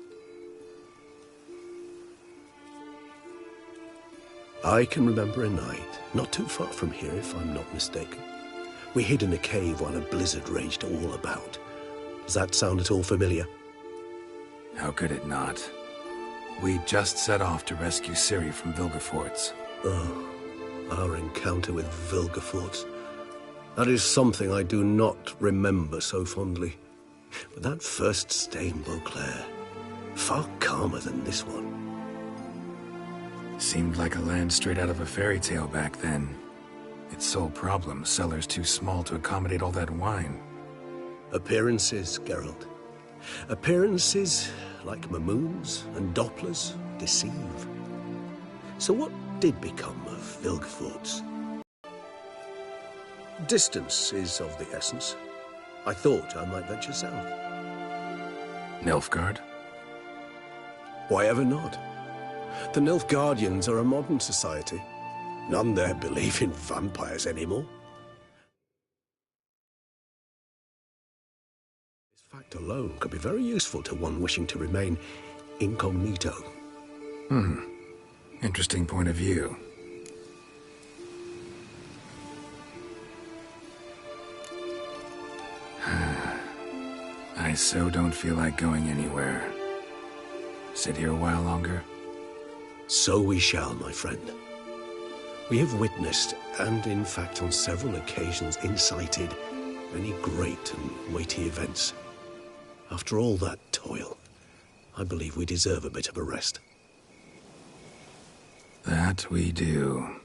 I can remember a night, not too far from here if I'm not mistaken. We hid in a cave while a blizzard raged all about. Does that sound at all familiar? How could it not? We just set off to rescue Ciri from Vilgefortz. Oh, our encounter with Vilgefortz. That is something I do not remember so fondly. But that first stay in Beauclair, far calmer than this one. Seemed like a land straight out of a fairy tale back then. Its sole problem, cellars too small to accommodate all that wine. Appearances, Geralt. Appearances, like Mamoons and Dopplers, deceive. So what did become of Vilgefortz? Distance is of the essence. I thought I might venture south. Nilfgaard? Why ever not? The Nilfgaardians are a modern society. None there believe in vampires anymore. This fact alone could be very useful to one wishing to remain incognito. Interesting point of view. I so don't feel like going anywhere. Sit here a while longer? So we shall, my friend. We have witnessed, and in fact on several occasions incited, many great and weighty events. After all that toil, I believe we deserve a bit of a rest. That we do.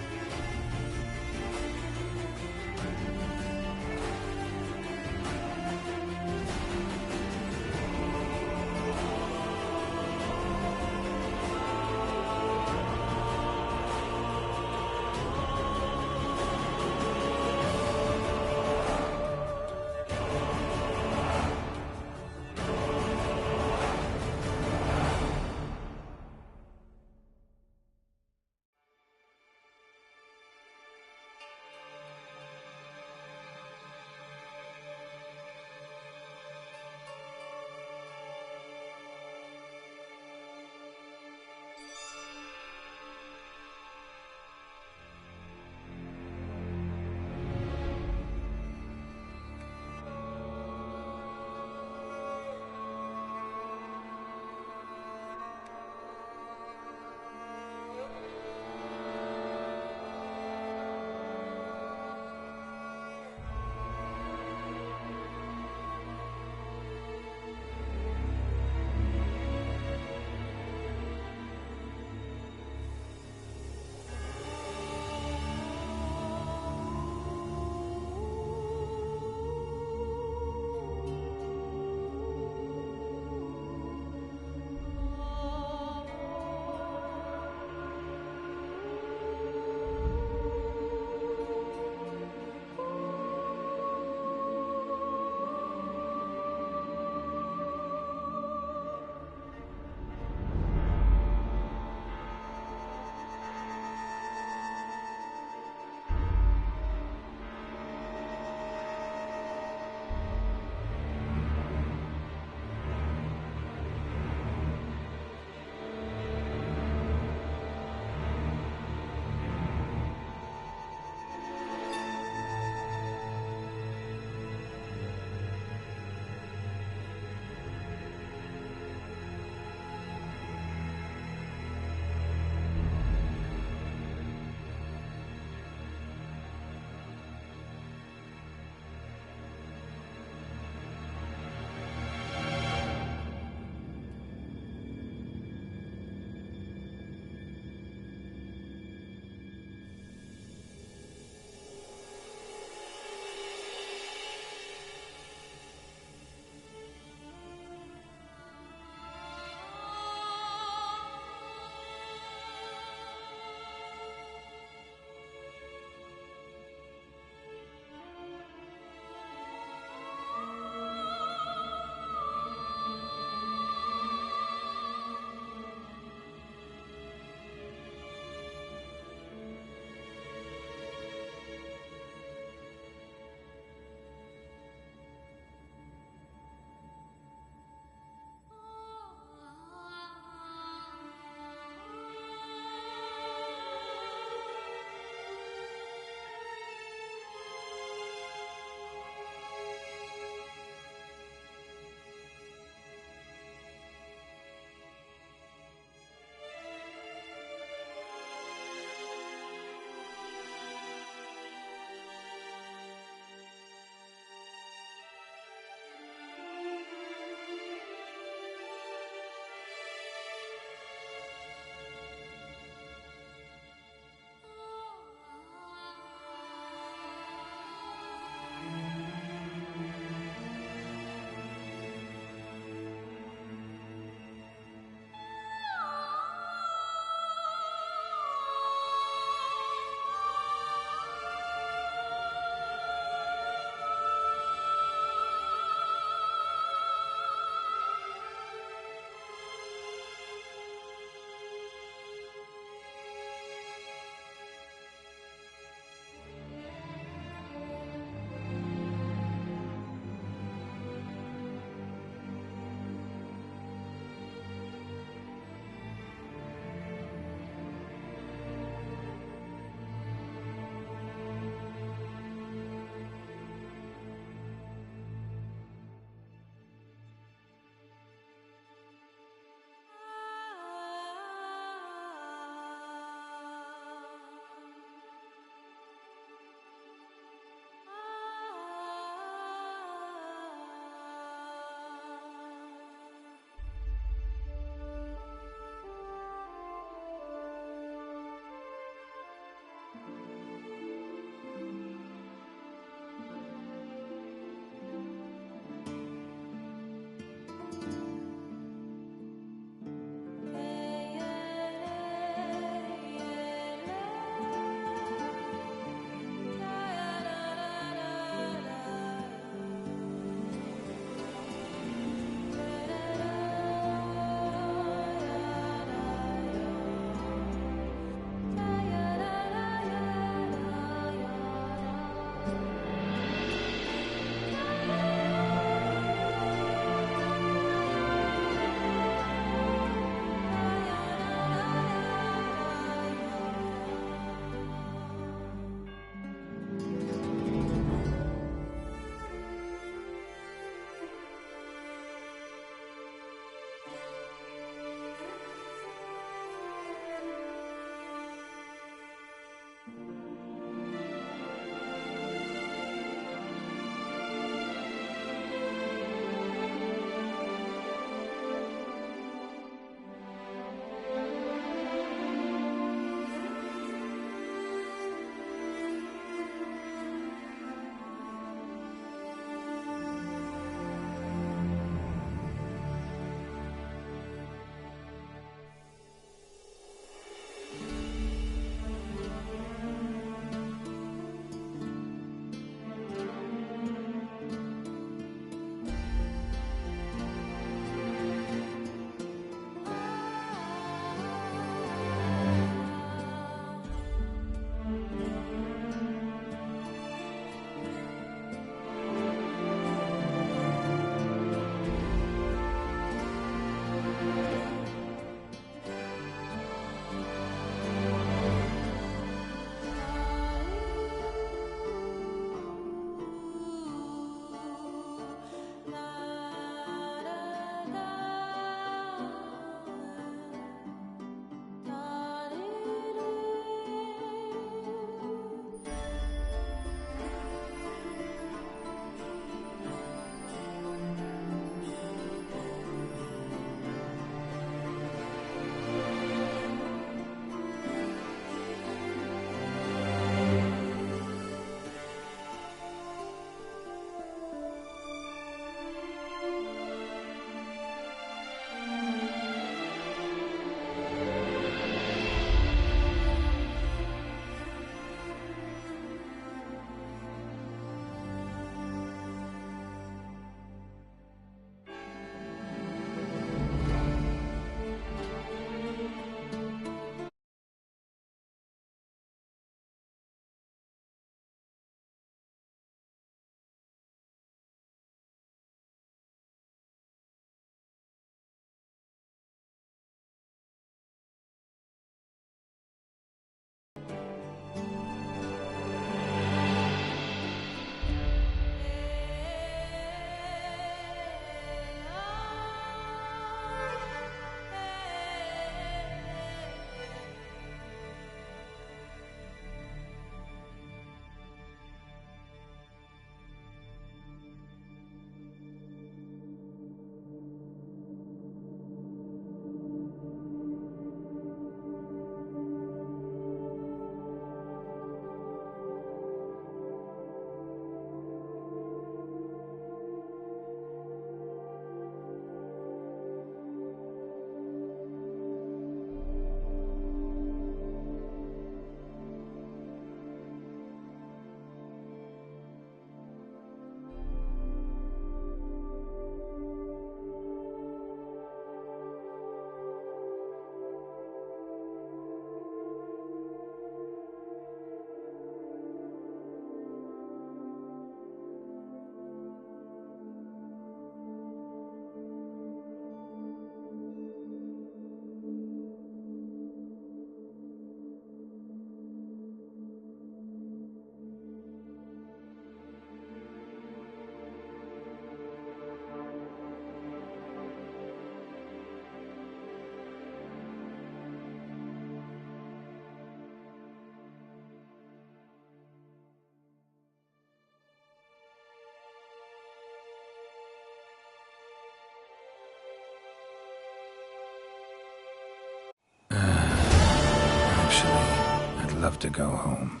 love to go home.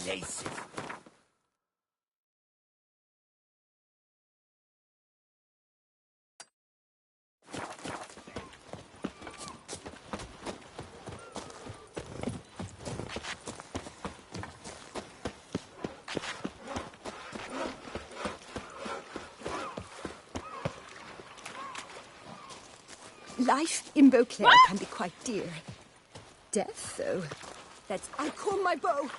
Blazes. Life in Beauclair can be quite dear. Death, though. I call my bow.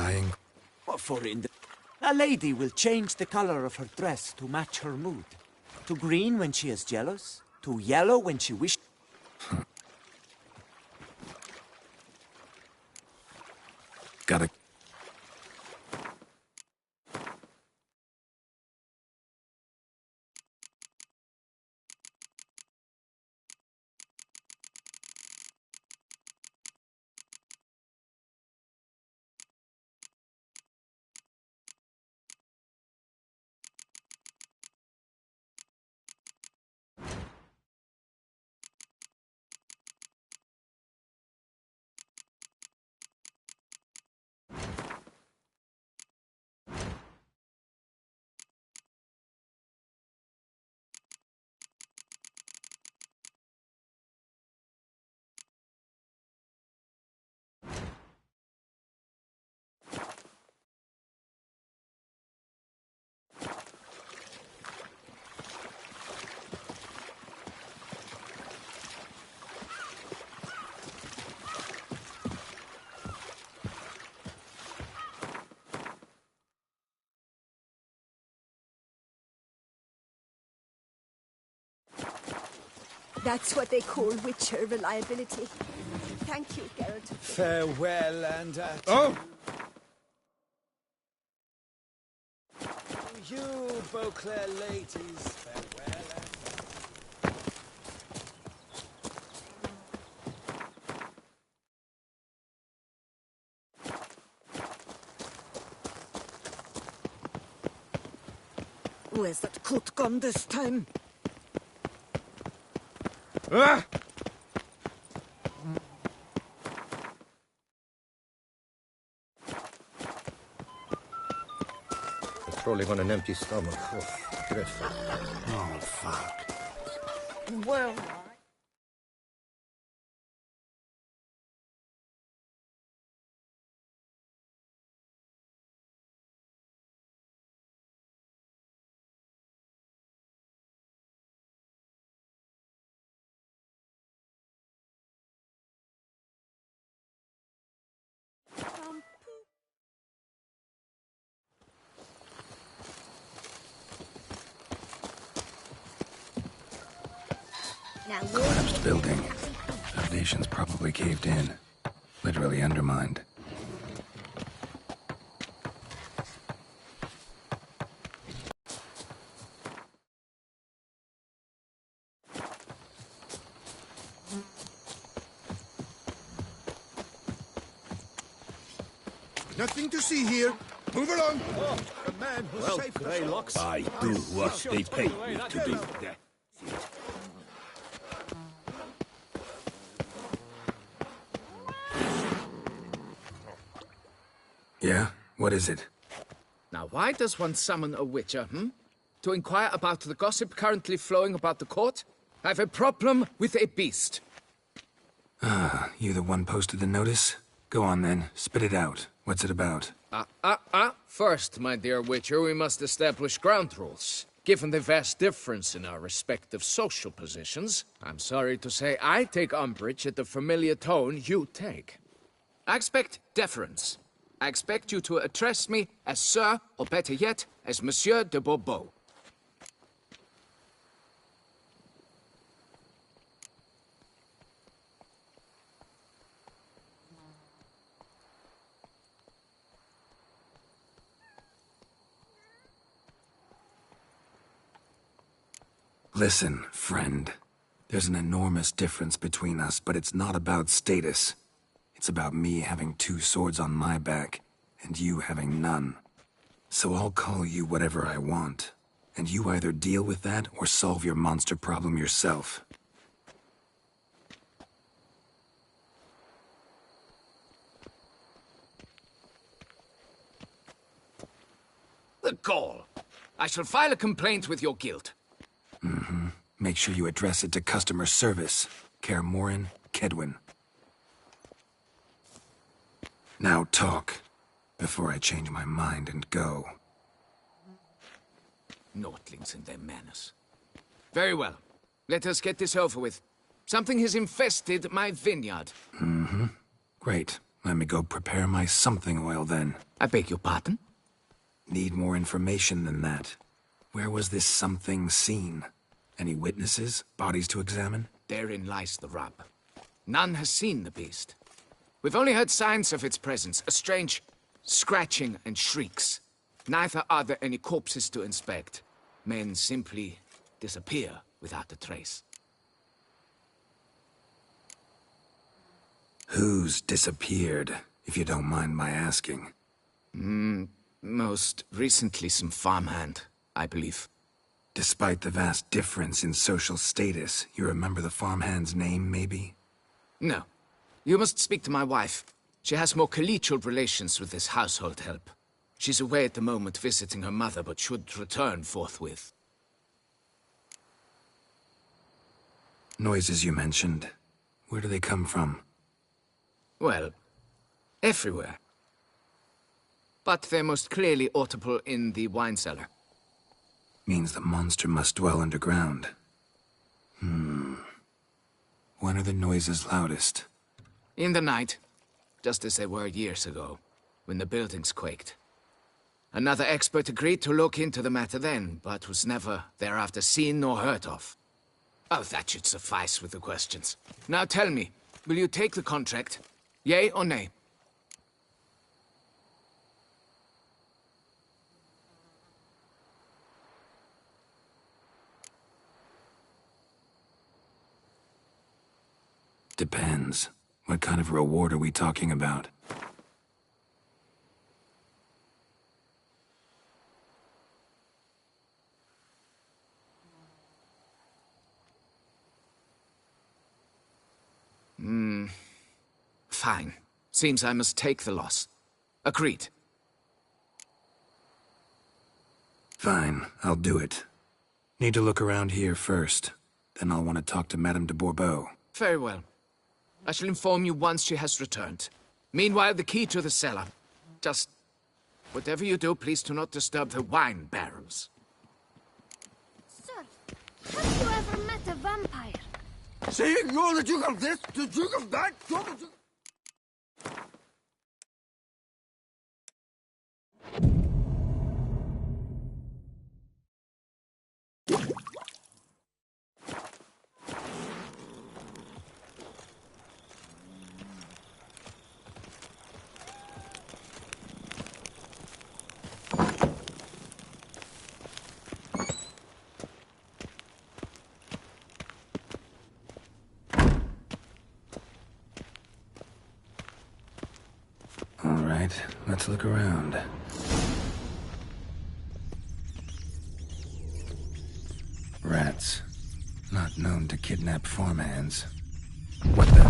Dying. What for in the... A lady will change the color of her dress to match her mood. To green when she is jealous, to yellow when she wishes... Gotta... That's what they call Witcher reliability. Thank you, Geralt. Farewell, and Oh! you, Beauclair ladies, farewell. Where's that coat gone this time? Ah! Patrolling on an empty stomach. Oh, dreadful. Oh, fuck. Well... Collapsed building. Foundations probably caved in. Literally undermined. Nothing to see here. Move along. Oh, the man who saved us. Greylocks, I do what they pay me to do. Yeah? What is it? Now, why does one summon a witcher, To inquire about the gossip currently flowing about the court? I have a problem with a beast. Ah, you the one posted the notice? Go on then, spit it out. What's it about? First, my dear witcher, we must establish ground rules. Given the vast difference in our respective social positions, I'm sorry to say I take umbrage at the familiar tone you take. I expect deference. I expect you to address me as Sir, or better yet, as Monsieur de Bourbeau. Listen, friend. There's an enormous difference between us, but it's not about status. It's about me having two swords on my back, and you having none. So I'll call you whatever I want, and you either deal with that or solve your monster problem yourself. The gall! I shall file a complaint with your guild. Make sure you address it to customer service. Kaer Morhen, Kedwin. Now talk, before I change my mind and go. Naughtlings and their manners. Very well. Let us get this over with. Something has infested my vineyard. Great. Let me go prepare my something oil then. I beg your pardon? Need more information than that. Where was this something seen? Any witnesses? Bodies to examine? Therein lies the rub. None has seen the beast. We've only heard signs of its presence, a strange scratching and shrieks. Neither are there any corpses to inspect. Men simply disappear without a trace. Who's disappeared, if you don't mind my asking? Most recently some farmhand, I believe. Despite the vast difference in social status, you remember the farmhand's name, maybe? No. You must speak to my wife. She has more collegial relations with this household help. She's away at the moment visiting her mother, but should return forthwith. Noises you mentioned. Where do they come from? Well, everywhere. But they're most clearly audible in the wine cellar. Means the monster must dwell underground. When are the noises loudest? In the night, just as they were years ago, when the buildings quaked. Another expert agreed to look into the matter then, but was never thereafter seen nor heard of. Oh, that should suffice with the questions. Now tell me, will you take the contract? Yea or nay? Depends. What kind of reward are we talking about? Fine. Seems I must take the loss. Agreed. Fine, I'll do it. Need to look around here first. Then I'll want to talk to Madame de Bourbeau. Very well. I shall inform you once she has returned. Meanwhile, the key to the cellar. Just... whatever you do, please do not disturb the wine barrels. Sir, have you ever met a vampire? Saying you're the Duke of this, the Duke of that, All right, let's look around. Rats. Not known to kidnap farmhands. What the...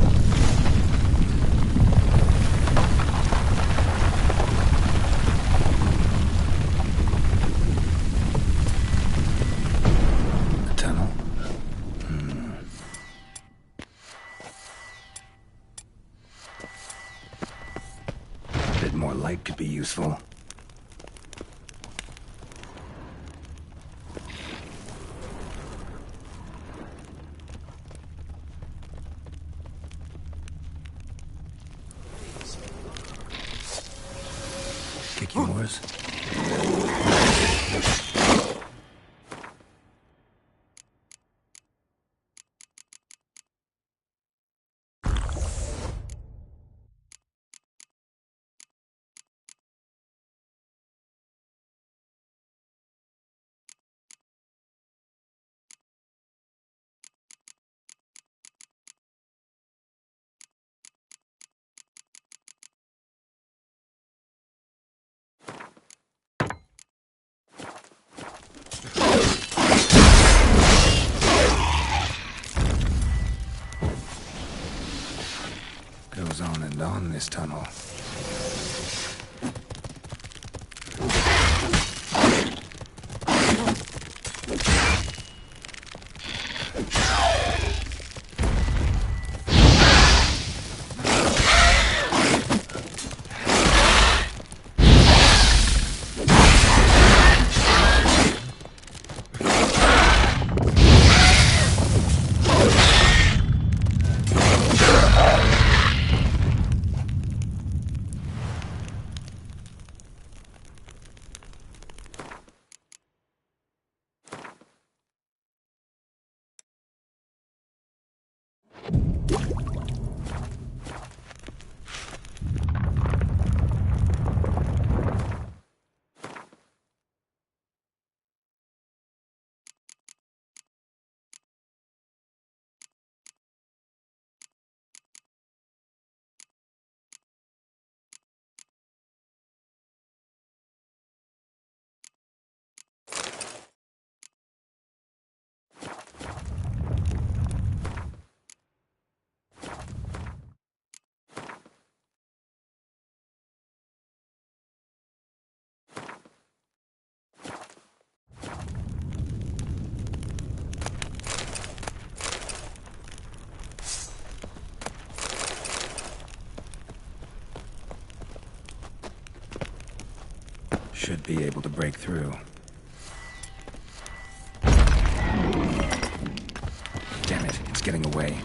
A tunnel? A bit more light could be useful. Kick yours. Goes on and on, this tunnel. Should be able to break through. Damn it, it's getting away.